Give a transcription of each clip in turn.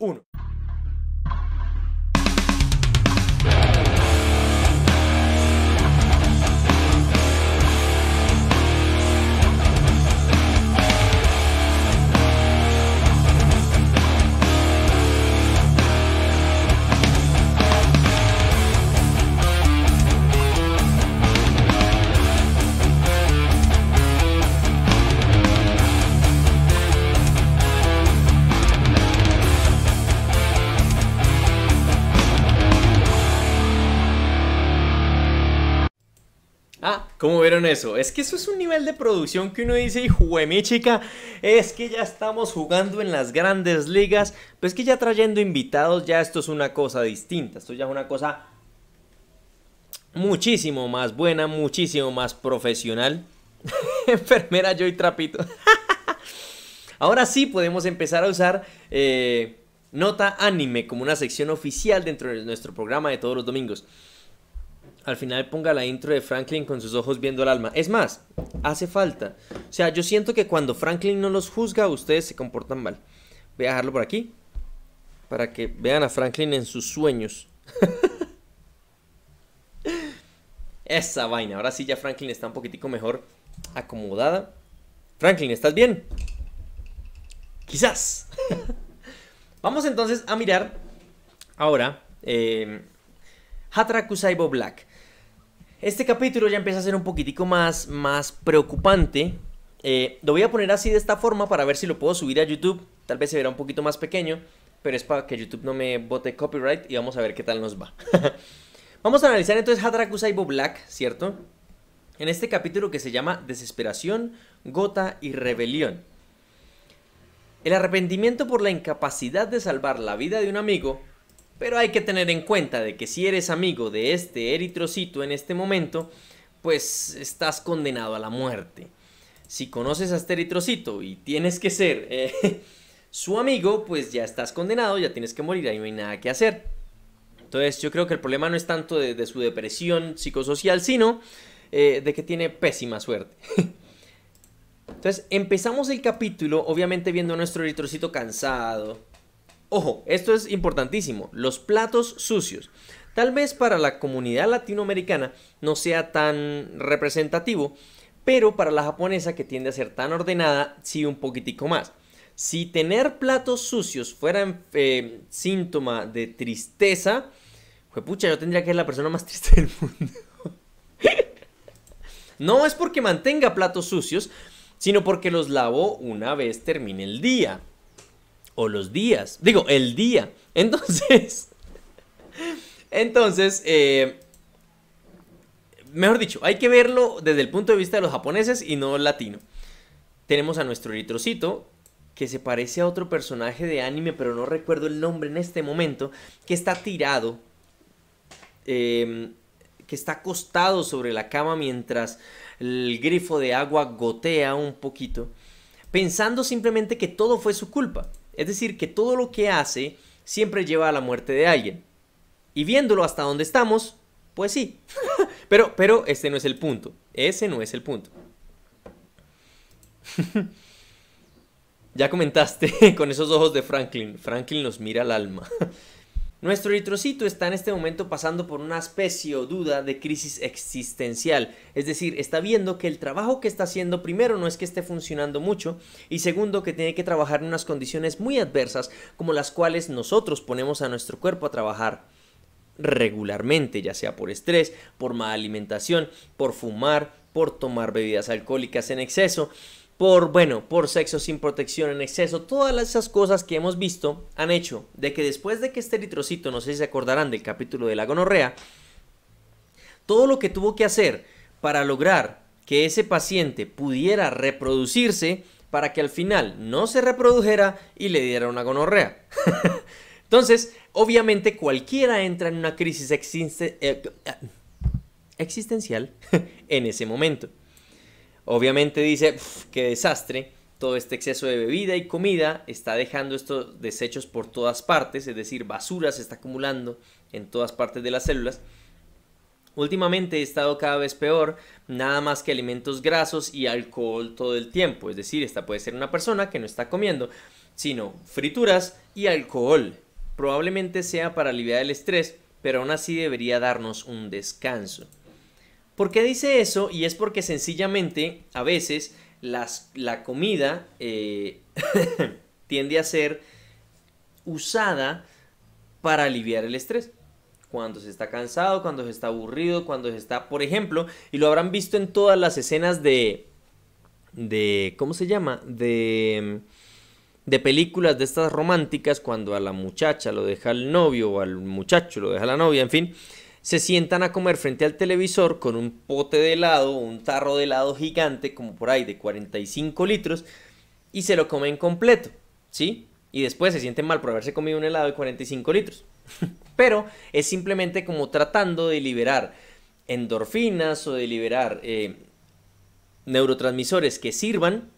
1. ¿Cómo vieron eso? Es que eso es un nivel de producción que uno dice, mi chica, es que ya estamos jugando en las grandes ligas, pues que ya trayendo invitados ya esto es una cosa distinta, esto ya es una cosa muchísimo más buena, muchísimo más profesional. Enfermera Joy Trapito. Ahora sí podemos empezar a usar Nota Anime como una sección oficial dentro de nuestro programa de todos los domingos. Al final ponga la intro de Franklin con sus ojos viendo al alma. Es más, hace falta. O sea, yo siento que cuando Franklin no los juzga, ustedes se comportan mal. Voy a dejarlo por aquí, para que vean a Franklin en sus sueños. Esa vaina. Ahora sí ya Franklin está un poquitico mejor acomodada. Franklin, ¿estás bien? Quizás. Vamos entonces a mirar ahora Hataraku Saibo Black. Este capítulo ya empieza a ser un poquitico más preocupante. Lo voy a poner así de esta forma para ver si lo puedo subir a YouTube. Tal vez se verá un poquito más pequeño, pero es para que YouTube no me bote copyright y vamos a ver qué tal nos va. Vamos a analizar entonces Hataraku Saibo Black, ¿cierto? En este capítulo que se llama Desesperación, Gota y Rebelión. El arrepentimiento por la incapacidad de salvar la vida de un amigo. Pero hay que tener en cuenta de que si eres amigo de este eritrocito en este momento, pues estás condenado a la muerte. Si conoces a este eritrocito y tienes que ser su amigo, pues ya estás condenado, ya tienes que morir, ahí no hay nada que hacer. Entonces yo creo que el problema no es tanto de su depresión psicosocial, sino de que tiene pésima suerte. Entonces empezamos el capítulo obviamente viendo a nuestro eritrocito cansado. Ojo, esto es importantísimo, los platos sucios. Tal vez para la comunidad latinoamericana no sea tan representativo, pero para la japonesa, que tiende a ser tan ordenada, sí un poquitico más. Si tener platos sucios fuera síntoma de tristeza, pucha, yo tendría que ser la persona más triste del mundo. No es porque mantenga platos sucios, sino porque los lavo una vez termine el día. O los días, digo, el día. Entonces, mejor dicho, hay que verlo desde el punto de vista de los japoneses y no latino. Tenemos a nuestro eritrocito, que se parece a otro personaje de anime, pero no recuerdo el nombre en este momento, que está tirado, que está acostado sobre la cama mientras el grifo de agua gotea un poquito, pensando simplemente que todo fue su culpa. Es decir, que todo lo que hace siempre lleva a la muerte de alguien. Y viéndolo hasta donde estamos, pues sí. pero este no es el punto. Ese no es el punto. Ya comentaste con esos ojos de Franklin. Franklin nos mira al alma. Nuestro eritrocito está en este momento pasando por una especie o duda de crisis existencial. Es decir, está viendo que el trabajo que está haciendo, primero, no es que esté funcionando mucho, y segundo, que tiene que trabajar en unas condiciones muy adversas, como las cuales nosotros ponemos a nuestro cuerpo a trabajar regularmente, ya sea por estrés, por mala alimentación, por fumar, por tomar bebidas alcohólicas en exceso, por sexo sin protección en exceso. Todas esas cosas que hemos visto han hecho de que después de que este eritrocito, no sé si se acordarán del capítulo de la gonorrea, todo lo que tuvo que hacer para lograr que ese paciente pudiera reproducirse, para que al final no se reprodujera y le diera una gonorrea. Entonces, obviamente cualquiera entra en una crisis existencial en ese momento. Obviamente dice, qué desastre, todo este exceso de bebida y comida está dejando estos desechos por todas partes, es decir, basura se está acumulando en todas partes de las células. Últimamente he estado cada vez peor, nada más que alimentos grasos y alcohol todo el tiempo, es decir, esta puede ser una persona que no está comiendo, sino frituras y alcohol. Probablemente sea para aliviar el estrés, pero aún así debería darnos un descanso. ¿Por qué dice eso? Y es porque sencillamente a veces la comida tiende a ser usada para aliviar el estrés. Cuando se está cansado, cuando se está aburrido, cuando se está, por ejemplo, y lo habrán visto en todas las escenas ¿cómo se llama? De películas de estas románticas, cuando a la muchacha lo deja el novio o al muchacho lo deja la novia, en fin, se sientan a comer frente al televisor con un pote de helado, un tarro de helado gigante, como por ahí de 45 litros, y se lo comen completo, ¿sí? Y después se sienten mal por haberse comido un helado de 45 litros. Pero es simplemente como tratando de liberar endorfinas o de liberar neurotransmisores que sirvan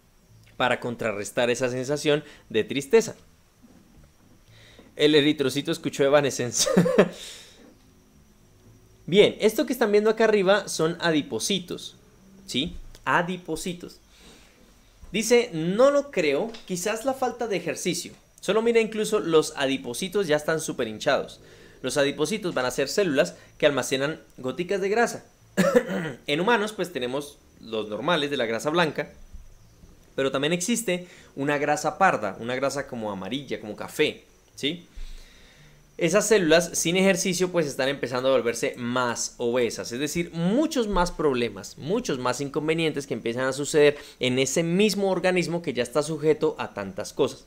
para contrarrestar esa sensación de tristeza. El eritrocito escuchó Evanescence. Bien, esto que están viendo acá arriba son adipocitos, ¿sí? Adipocitos. Dice, no lo creo, quizás la falta de ejercicio. Solo mira, incluso los adipocitos ya están súper hinchados. Los adipocitos van a ser células que almacenan goticas de grasa. En humanos, pues tenemos los normales de la grasa blanca, pero también existe una grasa parda, una grasa como amarilla, como café, ¿sí? Esas células sin ejercicio pues están empezando a volverse más obesas, es decir, muchos más problemas, muchos más inconvenientes que empiezan a suceder en ese mismo organismo que ya está sujeto a tantas cosas.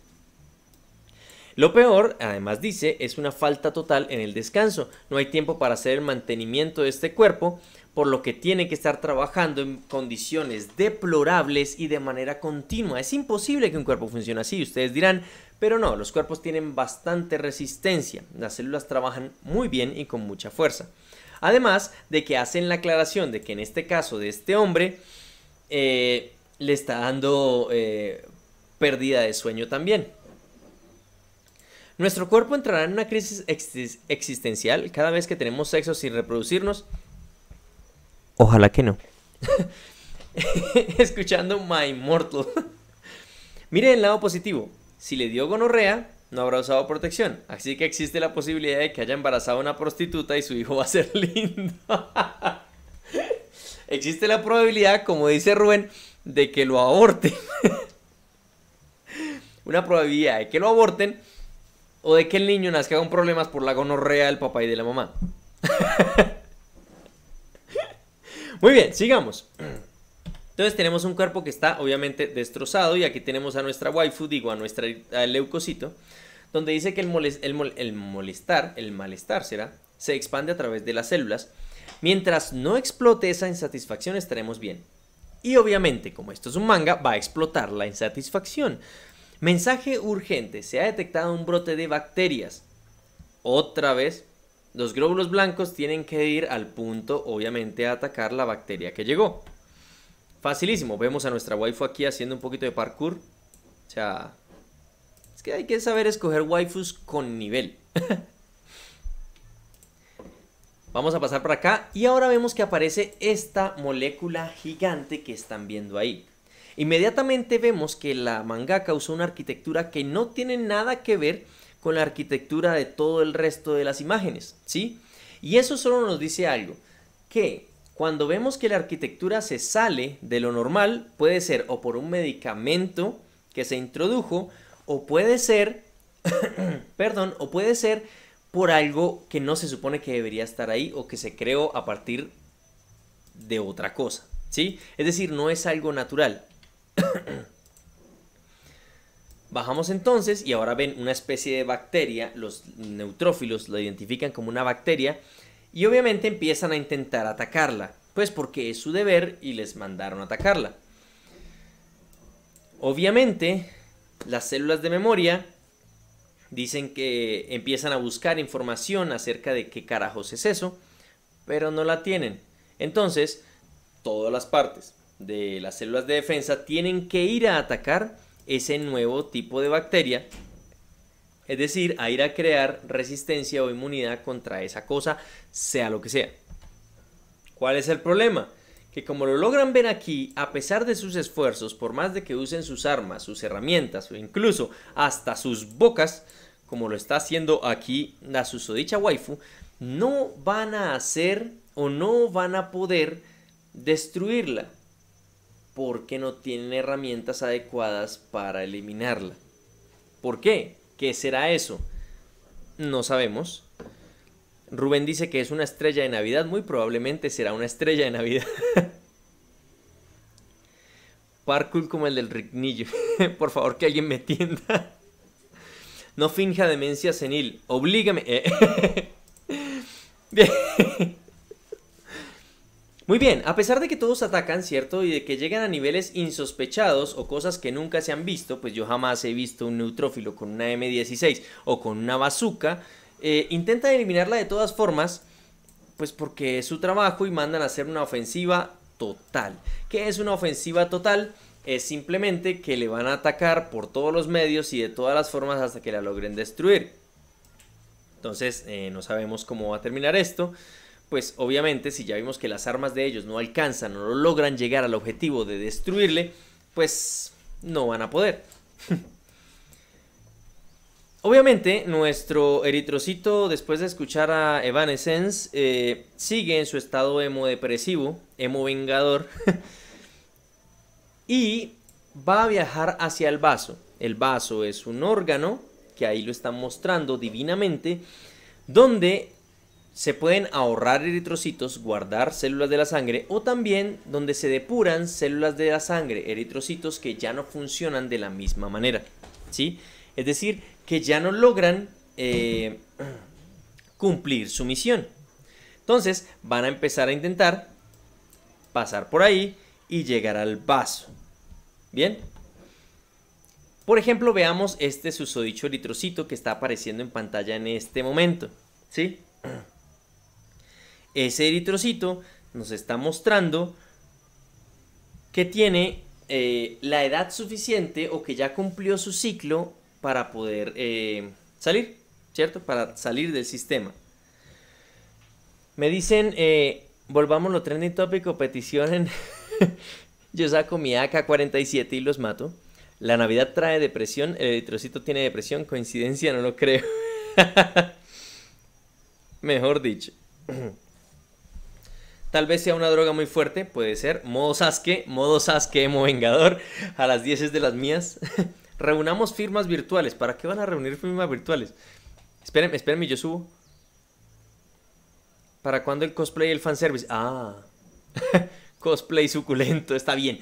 Lo peor, además dice, es una falta total en el descanso. No hay tiempo para hacer el mantenimiento de este cuerpo, por lo que tiene que estar trabajando en condiciones deplorables y de manera continua. Es imposible que un cuerpo funcione así, ustedes dirán, pero no, los cuerpos tienen bastante resistencia. Las células trabajan muy bien y con mucha fuerza. Además de que hacen la aclaración de que en este caso de este hombre le está dando pérdida de sueño también. Nuestro cuerpo entrará en una crisis existencial cada vez que tenemos sexo sin reproducirnos. Ojalá que no. Escuchando My Immortal. Mire el lado positivo. Si le dio gonorrea, no habrá usado protección. Así que existe la posibilidad de que haya embarazado a una prostituta y su hijo va a ser lindo. Existe la probabilidad, como dice Rubén, de que lo aborten. Una probabilidad de que lo aborten o de que el niño nazca con problemas por la gonorrea del papá y de la mamá. Muy bien, sigamos. Entonces tenemos un cuerpo que está obviamente destrozado y aquí tenemos a nuestra waifu, digo a nuestra leucocito, donde dice que el malestar será, se expande a través de las células. Mientras no explote esa insatisfacción estaremos bien. Y obviamente, como esto es un manga, va a explotar la insatisfacción. Mensaje urgente, se ha detectado un brote de bacterias. Otra vez, los glóbulos blancos tienen que ir al punto, obviamente, a atacar la bacteria que llegó. Facilísimo, vemos a nuestra waifu aquí haciendo un poquito de parkour. O sea, es que hay que saber escoger waifus con nivel. Vamos a pasar por acá y ahora vemos que aparece esta molécula gigante que están viendo ahí. Inmediatamente vemos que la mangaka usó una arquitectura que no tiene nada que ver con la arquitectura de todo el resto de las imágenes, ¿sí? Y eso solo nos dice algo, que cuando vemos que la arquitectura se sale de lo normal, puede ser o por un medicamento que se introdujo, o puede ser, perdón, o puede ser por algo que no se supone que debería estar ahí o que se creó a partir de otra cosa, ¿sí? Es decir, no es algo natural. Bajamos entonces y ahora ven una especie de bacteria, los neutrófilos lo identifican como una bacteria y obviamente empiezan a intentar atacarla, pues porque es su deber y les mandaron a atacarla. Obviamente las células de memoria dicen que empiezan a buscar información acerca de qué carajos es eso, pero no la tienen. Entonces todas las partes de las células de defensa tienen que ir a atacar ese nuevo tipo de bacteria, es decir, a ir a crear resistencia o inmunidad contra esa cosa, sea lo que sea. ¿Cuál es el problema? que como lo logran ver aquí, a pesar de sus esfuerzos, por más de que usen sus armas, sus herramientas o incluso hasta sus bocas, como lo está haciendo aquí la susodicha waifu, no van a hacer o no van a poder destruirla porque no tienen herramientas adecuadas para eliminarla. ¿Por qué? ¿Qué será eso? No sabemos. Rubén dice que es una estrella de Navidad, muy probablemente será una estrella de Navidad. Parkour como el del Rignillo. Por favor, que alguien me entienda. No finja demencia senil. Oblígame. Bien. Muy bien, a pesar de que todos atacan, ¿cierto? Y de que llegan a niveles insospechados o cosas que nunca se han visto, pues yo jamás he visto un neutrófilo con una M16 o con una bazooka. Intentan eliminarla de todas formas, pues porque es su trabajo y mandan a hacer una ofensiva total. ¿Qué es una ofensiva total? Es simplemente que le van a atacar por todos los medios y de todas las formas hasta que la logren destruir. Entonces no sabemos cómo va a terminar esto. Pues obviamente si ya vimos que las armas de ellos no alcanzan o no logran llegar al objetivo de destruirle, pues no van a poder. Obviamente nuestro eritrocito, después de escuchar a Evanescence, sigue en su estado emo depresivo, emo vengador, y va a viajar hacia el vaso. El vaso es un órgano, que ahí lo están mostrando divinamente, donde se pueden ahorrar eritrocitos, guardar células de la sangre, o también donde se depuran células de la sangre, eritrocitos que ya no funcionan de la misma manera, ¿sí? Es decir, que ya no logran cumplir su misión. Entonces van a empezar a intentar pasar por ahí y llegar al vaso. Bien. Por ejemplo, veamos este susodicho eritrocito que está apareciendo en pantalla en este momento, ¿sí? Ese eritrocito nos está mostrando que tiene la edad suficiente o que ya cumplió su ciclo para poder salir, ¿cierto? Para salir del sistema. Me dicen, volvámoslo trending topic o petición en... Yo saco mi AK-47 y los mato. La Navidad trae depresión, el eritrocito tiene depresión, coincidencia, no lo creo. Mejor dicho. Tal vez sea una droga muy fuerte, puede ser. Modo Sasuke emo vengador. A las 10 es de las mías. Reunamos firmas virtuales. ¿Para qué van a reunir firmas virtuales? Espérenme, espérenme, yo subo. ¿Para cuándo el cosplay y el fanservice? Ah, cosplay suculento, está bien.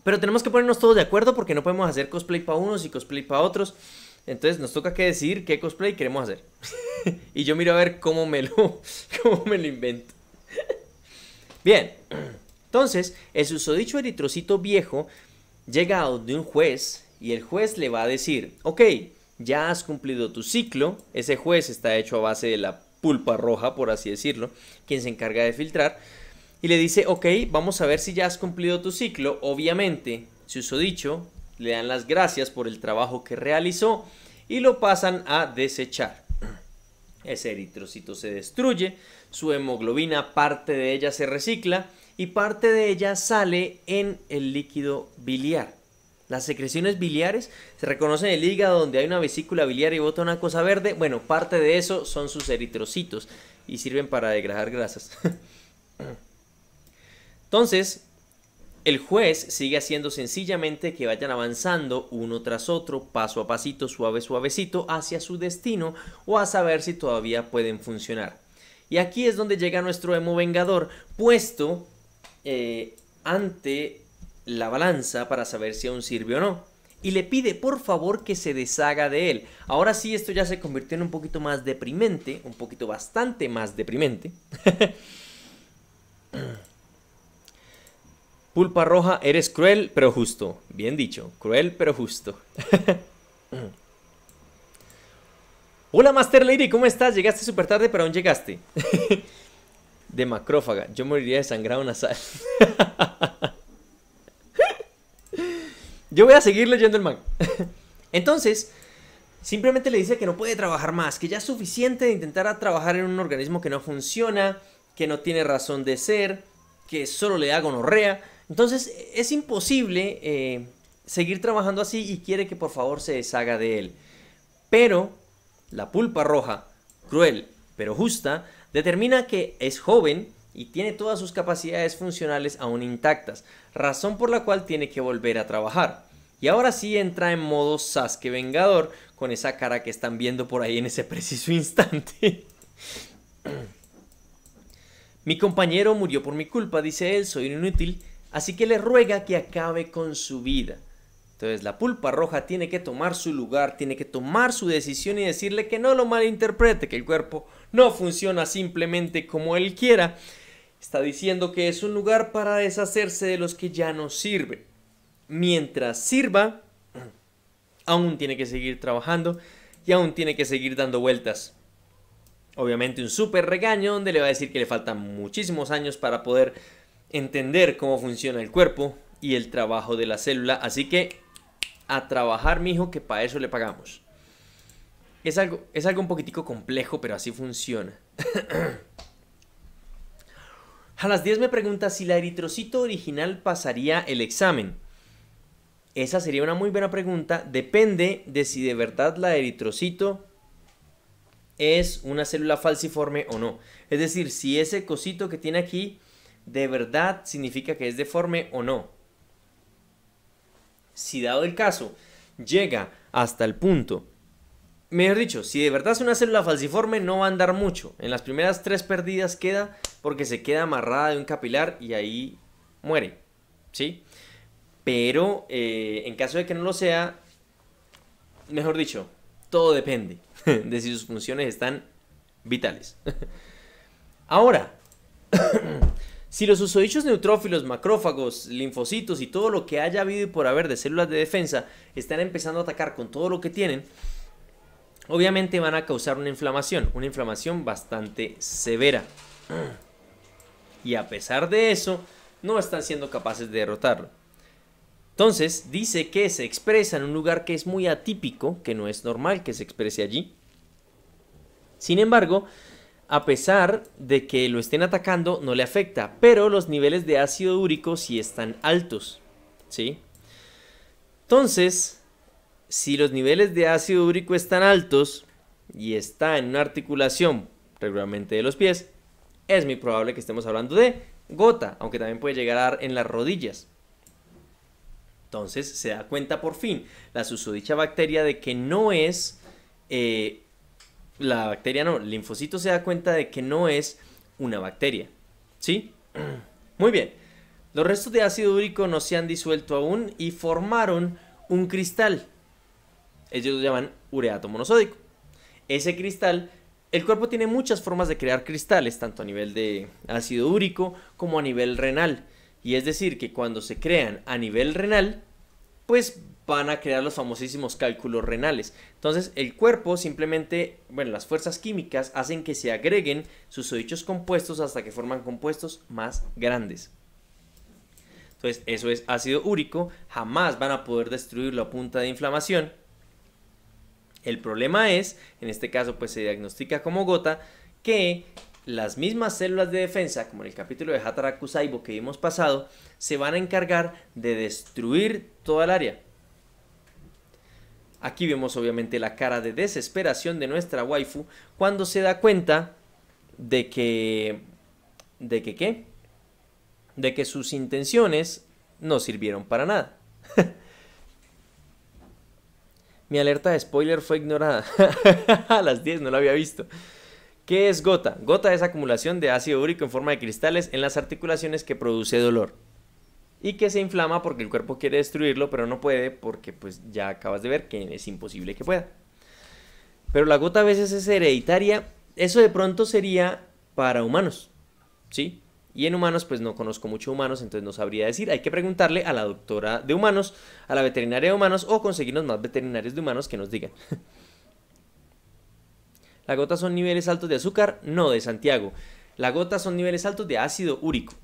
Pero tenemos que ponernos todos de acuerdo porque no podemos hacer cosplay para unos y cosplay para otros. Entonces nos toca que decidir qué cosplay queremos hacer. Y yo miro a ver cómo me lo invento. Bien, entonces el susodicho eritrocito viejo llega a donde un juez y el juez le va a decir, ok, ya has cumplido tu ciclo. Ese juez está hecho a base de la pulpa roja, por así decirlo, quien se encarga de filtrar. Y le dice, ok, vamos a ver si ya has cumplido tu ciclo. Obviamente, susodicho le dan las gracias por el trabajo que realizó y lo pasan a desechar. Ese eritrocito se destruye, su hemoglobina, parte de ella se recicla y parte de ella sale en el líquido biliar. Las secreciones biliares se reconocen en el hígado donde hay una vesícula biliar y bota una cosa verde. Bueno, parte de eso son sus eritrocitos y sirven para degrajar grasas. Entonces, el juez sigue haciendo sencillamente que vayan avanzando uno tras otro, paso a pasito, suave, suavecito, hacia su destino o a saber si todavía pueden funcionar. Y aquí es donde llega nuestro emo vengador, puesto ante la balanza para saber si aún sirve o no. Y le pide por favor que se deshaga de él. Ahora sí, esto ya se convirtió en un poquito más deprimente, un poquito bastante más deprimente. Pulpa roja, eres cruel pero justo. Bien dicho, cruel pero justo. Hola Master Lady, ¿cómo estás? Llegaste súper tarde, pero aún llegaste. De macrófaga, yo moriría de sangrado nasal. Yo voy a seguir leyendo el manga. Entonces, simplemente le dice que no puede trabajar más, que ya es suficiente de intentar trabajar en un organismo que no funciona, que no tiene razón de ser. que solo le da gonorrea. Entonces es imposible seguir trabajando así y quiere que por favor se deshaga de él. Pero la pulpa roja, cruel pero justa, determina que es joven y tiene todas sus capacidades funcionales aún intactas, razón por la cual tiene que volver a trabajar. Y ahora sí entra en modo Sasuke Vengador, con esa cara que están viendo por ahí en ese preciso instante. Mi compañero murió por mi culpa, dice él, soy un inútil, así que le ruega que acabe con su vida. Entonces la pulpa roja tiene que tomar su lugar, tiene que tomar su decisión y decirle que no lo malinterprete, que el cuerpo no funciona simplemente como él quiera. Está diciendo que es un lugar para deshacerse de los que ya no sirven. Mientras sirva, aún tiene que seguir trabajando y aún tiene que seguir dando vueltas. Obviamente un súper regaño donde le va a decir que le faltan muchísimos años para poder entender cómo funciona el cuerpo y el trabajo de la célula. Así que a trabajar, mijo, que para eso le pagamos. Es algo un poquitico complejo, pero así funciona. A las 10 me pregunta si la eritrocito original pasaría el examen. Esa sería una muy buena pregunta. Depende de si de verdad la eritrocito es una célula falciforme o no. Es decir, si ese cosito que tiene aquí de verdad significa que es deforme o no. Si dado el caso llega hasta el punto, mejor dicho, si de verdad es una célula falciforme no va a andar mucho. En las primeras 3 perdidas queda porque se queda amarrada de un capilar y ahí muere, ¿sí? Pero en caso de que no lo sea, mejor dicho, todo depende de si sus funciones están vitales. Ahora, si los susodichos neutrófilos, macrófagos, linfocitos y todo lo que haya habido y por haber de células de defensa están empezando a atacar con todo lo que tienen, obviamente van a causar una inflamación bastante severa. Y a pesar de eso, no están siendo capaces de derrotarlo. Entonces, dice que se expresa en un lugar que es muy atípico, que no es normal que se exprese allí. Sin embargo, a pesar de que lo estén atacando, no le afecta, pero los niveles de ácido úrico sí están altos, ¿sí? Entonces, si los niveles de ácido úrico están altos y está en una articulación regularmente de los pies, es muy probable que estemos hablando de gota, aunque también puede llegar a dar en las rodillas. Entonces se da cuenta por fin la susodicha bacteria de que no es, el linfocito se da cuenta de que no es una bacteria, ¿sí? Muy bien, los restos de ácido úrico no se han disuelto aún y formaron un cristal. Ellos lo llaman ureato monosódico. Ese cristal, el cuerpo tiene muchas formas de crear cristales, tanto a nivel de ácido úrico como a nivel renal. Y es decir, que cuando se crean a nivel renal, pues van a crear los famosísimos cálculos renales. Entonces el cuerpo simplemente, las fuerzas químicas hacen que se agreguen susodichos compuestos hasta que forman compuestos más grandes. Entonces eso es ácido úrico, jamás van a poder destruirlo a punta de inflamación. El problema es, en este caso pues se diagnostica como gota, que las mismas células de defensa, como en el capítulo de Hataraku Kusaibo que vimos pasado, se van a encargar de destruir toda el área. Aquí vemos obviamente la cara de desesperación de nuestra waifu cuando se da cuenta de que sus intenciones no sirvieron para nada. Mi alerta de spoiler fue ignorada. A las 10 no la había visto. ¿Qué es gota? Gota es acumulación de ácido úrico en forma de cristales en las articulaciones que produce dolor y que se inflama porque el cuerpo quiere destruirlo, pero no puede porque pues ya acabas de ver que es imposible que pueda. Pero la gota a veces es hereditaria. Eso de pronto sería para humanos, ¿sí? Y en humanos pues no conozco mucho humanos, entonces no sabría decir. Hay que preguntarle a la doctora de humanos, a la veterinaria de humanos o conseguirnos más veterinarios de humanos que nos digan. ¿La gota son niveles altos de azúcar? No, de Santiago. La gota son niveles altos de ácido úrico.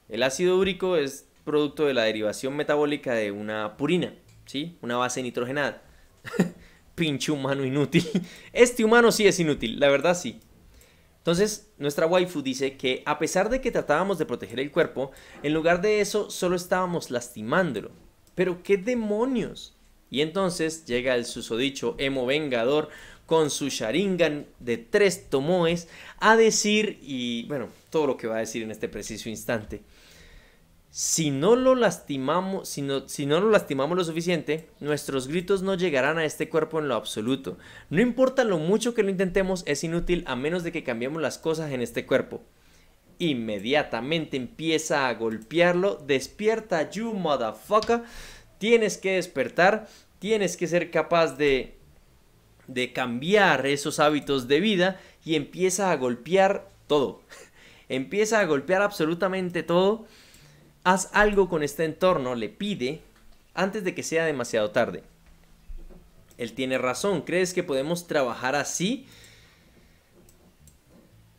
El ácido úrico es producto de la derivación metabólica de una purina, ¿sí? Una base nitrogenada. Pinche humano inútil. Este humano sí es inútil, la verdad sí. Entonces, nuestra waifu dice que a pesar de que tratábamos de proteger el cuerpo, en lugar de eso solo estábamos lastimándolo. ¿Pero qué demonios? Y entonces llega el susodicho emo vengador con su Sharingan de 3 tomoes a decir, y bueno, todo lo que va a decir en este preciso instante. Si no lo lastimamos, si no lo lastimamos lo suficiente, nuestros gritos no llegarán a este cuerpo en lo absoluto. No importa lo mucho que lo intentemos, es inútil a menos de que cambiemos las cosas en este cuerpo. Inmediatamente empieza a golpearlo. Despierta, you motherfucker. Tienes que despertar. Tienes que ser capaz de cambiar esos hábitos de vida. Y empieza a golpear todo. Empieza a golpear absolutamente todo. Haz algo con este entorno, le pide, antes de que sea demasiado tarde. Él tiene razón. ¿Crees que podemos trabajar así?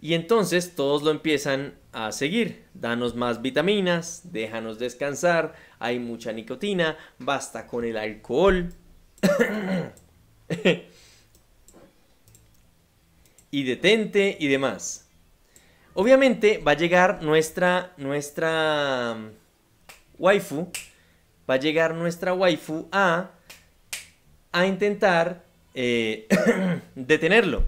Y entonces todos lo empiezan a seguir. Danos más vitaminas, déjanos descansar, hay mucha nicotina, basta con el alcohol. Y detente y demás. Obviamente va a llegar nuestra waifu. Va a llegar nuestra waifu a intentar detenerlo.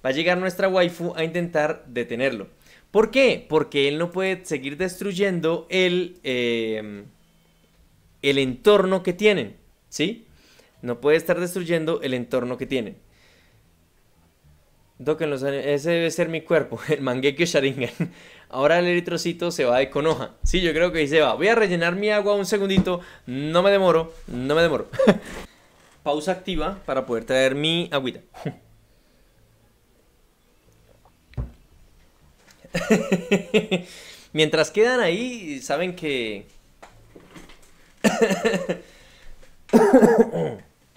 Va a llegar nuestra waifu a intentar detenerlo. ¿Por qué? Porque él no puede seguir destruyendo el entorno que tienen. ¿Sí? No puede estar destruyendo el entorno que tienen. Ese debe ser mi cuerpo, el Mangekyo Sharingan. Ahora el eritrocito se va de Konoha. Sí, yo creo que ahí se va. Voy a rellenar mi agua un segundito. No me demoro, no me demoro. Pausa activa para poder traer mi agüita. Mientras quedan ahí, saben que...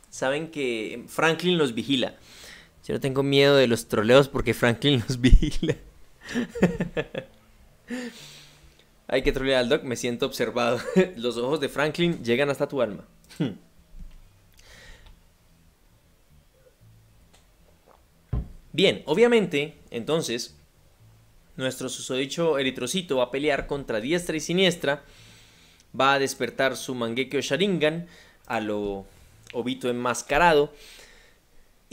saben que Franklin los vigila. Yo no tengo miedo de los troleos porque Franklin los vigila. Hay que trolear al Doc, me siento observado. Los ojos de Franklin llegan hasta tu alma. Bien, obviamente, entonces, nuestro susodicho eritrocito va a pelear contra diestra y siniestra. Va a despertar su Mangekyo Sharingan a lo Obito enmascarado.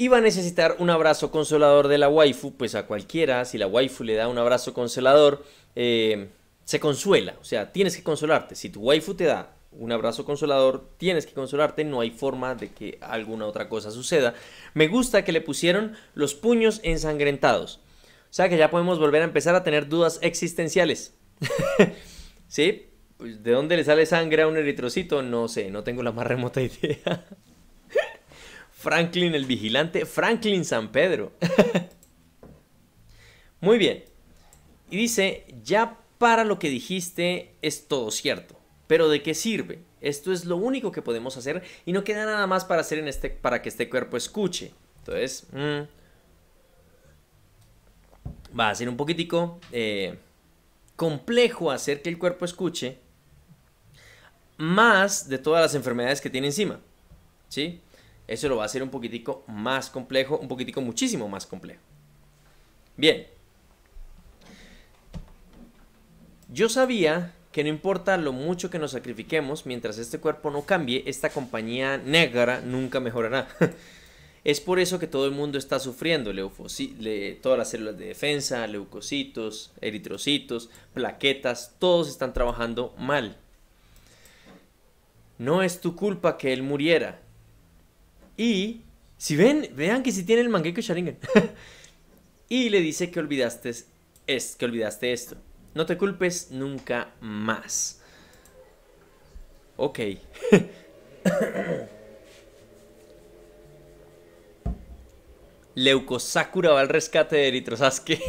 Y va a necesitar un abrazo consolador de la waifu, pues a cualquiera, si la waifu le da un abrazo consolador, se consuela. O sea, tienes que consolarte. Si tu waifu te da un abrazo consolador, tienes que consolarte. No hay forma de que alguna otra cosa suceda. Me gusta que le pusieron los puños ensangrentados. O sea que ya podemos volver a empezar a tener dudas existenciales. ¿Sí? ¿De dónde le sale sangre a un eritrocito? No sé, no tengo la más remota idea. Franklin el vigilante, Franklin San Pedro. Muy bien. Y dice, ya para lo que dijiste es todo cierto. Pero ¿de qué sirve? Esto es lo único que podemos hacer y no queda nada más para hacer para que este cuerpo escuche. Entonces, va a ser un poquitico complejo hacer que el cuerpo escuche más de todas las enfermedades que tiene encima. ¿Sí? Eso lo va a hacer un poquitico más complejo, un poquitico muchísimo más complejo. Bien. Yo sabía que no importa lo mucho que nos sacrifiquemos, mientras este cuerpo no cambie, esta compañía negra nunca mejorará. Es por eso que todo el mundo está sufriendo, todas las células de defensa, leucocitos, eritrocitos, plaquetas, todos están trabajando mal. No es tu culpa que él muriera. Y, si vean que si tiene el Mangekyo Sharingan. Y le dice que olvidaste esto. No te culpes nunca más. Ok. Leuco Sakura va al rescate de Eritro Sasuke.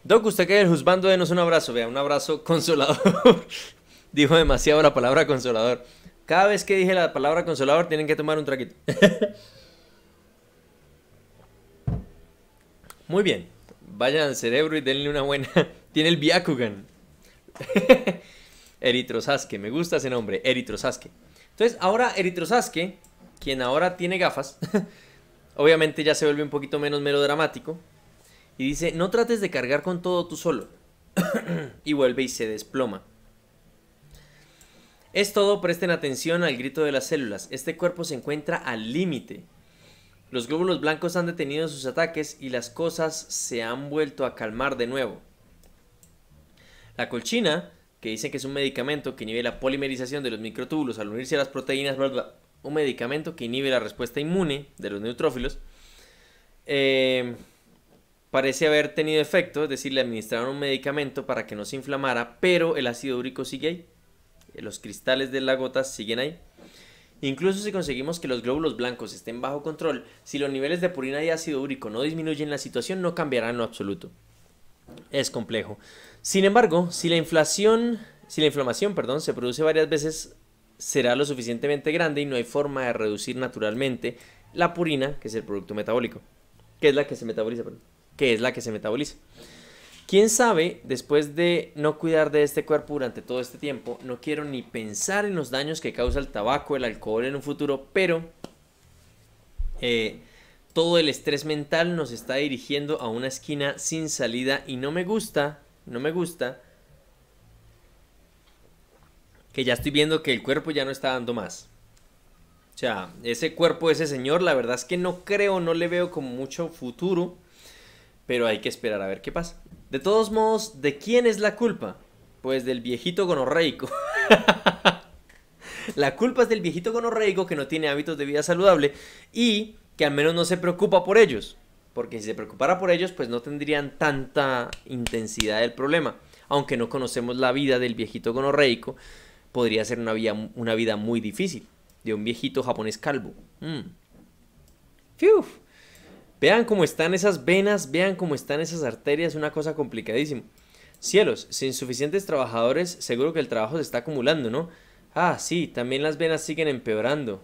Doc, usted que es el juzgando, denos un abrazo. Vea, un abrazo consolador. Dijo demasiado la palabra consolador. Cada vez que dije la palabra consolador tienen que tomar un traguito. Muy bien. Vayan al cerebro y denle una buena. Tiene el Byakugan. Eritro Sasuke. Me gusta ese nombre. Eritro Sasuke. Entonces ahora Eritro Sasuke, quien ahora tiene gafas, Obviamente ya se vuelve un poquito menos melodramático. Y dice, no trates de cargar con todo tú solo. Y vuelve y se desploma. Es todo, presten atención al grito de las células. Este cuerpo se encuentra al límite. Los glóbulos blancos han detenido sus ataques y las cosas se han vuelto a calmar de nuevo. La colchina, que dicen que es un medicamento que inhibe la polimerización de los microtúbulos al unirse a las proteínas, bla, bla, un medicamento que inhibe la respuesta inmune de los neutrófilos, parece haber tenido efecto, es decir, le administraron un medicamento para que no se inflamara, pero el ácido úrico sigue ahí. Los cristales de la gota siguen ahí. Incluso si conseguimos que los glóbulos blancos estén bajo control, si los niveles de purina y ácido úrico no disminuyen, la situación no cambiará en lo absoluto. Es complejo. Sin embargo, si la inflamación, se produce varias veces, será lo suficientemente grande y no hay forma de reducir naturalmente la purina, que es el producto metabólico, que es la que se metaboliza. ¿Quién sabe, después de no cuidar de este cuerpo durante todo este tiempo, no quiero ni pensar en los daños que causa el tabaco, el alcohol en un futuro, pero todo el estrés mental nos está dirigiendo a una esquina sin salida y no me gusta que ya estoy viendo que el cuerpo ya no está dando más. O sea, ese cuerpo de ese señor, la verdad es que no le veo como mucho futuro, pero hay que esperar a ver qué pasa. De todos modos, ¿de quién es la culpa? Pues del viejito gonorreico. La culpa es del viejito gonorreico que no tiene hábitos de vida saludable y que al menos no se preocupa por ellos. Porque si se preocupara por ellos, pues no tendrían tanta intensidad del problema. Aunque no conocemos la vida del viejito gonorreico, podría ser una vida muy difícil. De un viejito japonés calvo. Fiu. Vean cómo están esas venas, vean cómo están esas arterias, una cosa complicadísima. Cielos, sin suficientes trabajadores, seguro que el trabajo se está acumulando, ¿no? Ah, sí, también las venas siguen empeorando.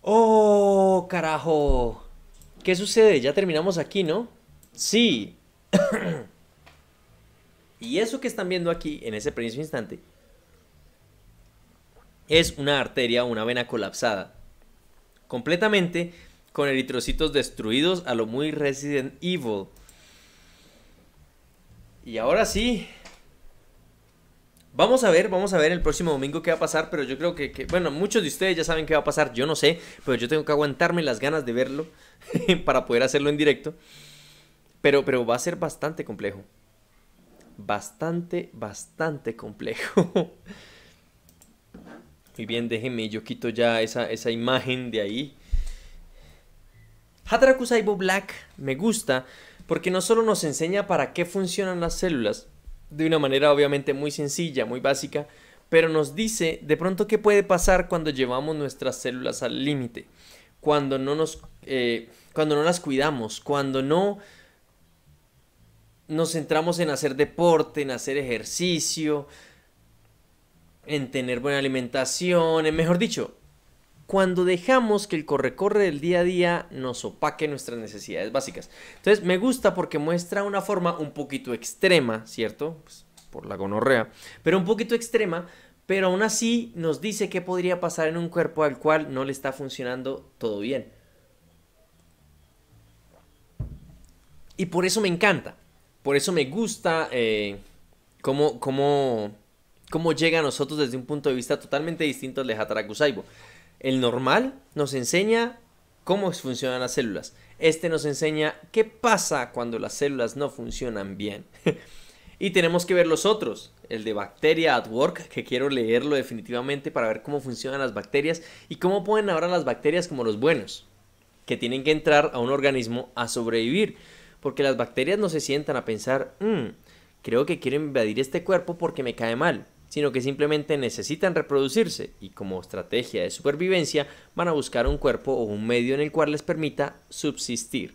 ¡Oh, carajo! ¿Qué sucede? Ya terminamos aquí, ¿no? Sí. Y eso que están viendo aquí, en ese preciso instante, es una arteria o una vena colapsada. Completamente con eritrocitos destruidos a lo muy Resident Evil. Y ahora sí, vamos a ver el próximo domingo qué va a pasar, pero yo creo que bueno, muchos de ustedes ya saben qué va a pasar, yo no sé, pero yo tengo que aguantarme las ganas de verlo para poder hacerlo en directo. Pero va a ser bastante complejo. Bastante complejo. Muy bien, déjenme, yo quito ya esa imagen de ahí. Hataraku Saibo Black me gusta porque no solo nos enseña para qué funcionan las células, de una manera obviamente muy sencilla, muy básica, pero nos dice de pronto qué puede pasar cuando llevamos nuestras células al límite, cuando no las cuidamos, cuando no nos centramos en hacer deporte, en hacer ejercicio, en tener buena alimentación, mejor dicho, cuando dejamos que el corre-corre del día a día nos opaque nuestras necesidades básicas. Entonces me gusta porque muestra una forma un poquito extrema, ¿cierto? Pues, por la gonorrea, pero un poquito extrema, pero aún así nos dice qué podría pasar en un cuerpo al cual no le está funcionando todo bien. Y por eso me encanta, por eso me gusta cómo llega a nosotros desde un punto de vista totalmente distinto al de Hataraku Saibo. El normal nos enseña cómo funcionan las células. Este nos enseña qué pasa cuando las células no funcionan bien. Y tenemos que ver los otros. El de Bacteria at Work, que quiero leerlo definitivamente para ver cómo funcionan las bacterias y cómo pueden ahora las bacterias como los buenos, que tienen que entrar a un organismo a sobrevivir. Porque las bacterias no se sientan a pensar, creo que quiero invadir este cuerpo porque me cae mal, sino que simplemente necesitan reproducirse y como estrategia de supervivencia van a buscar un cuerpo o un medio en el cual les permita subsistir.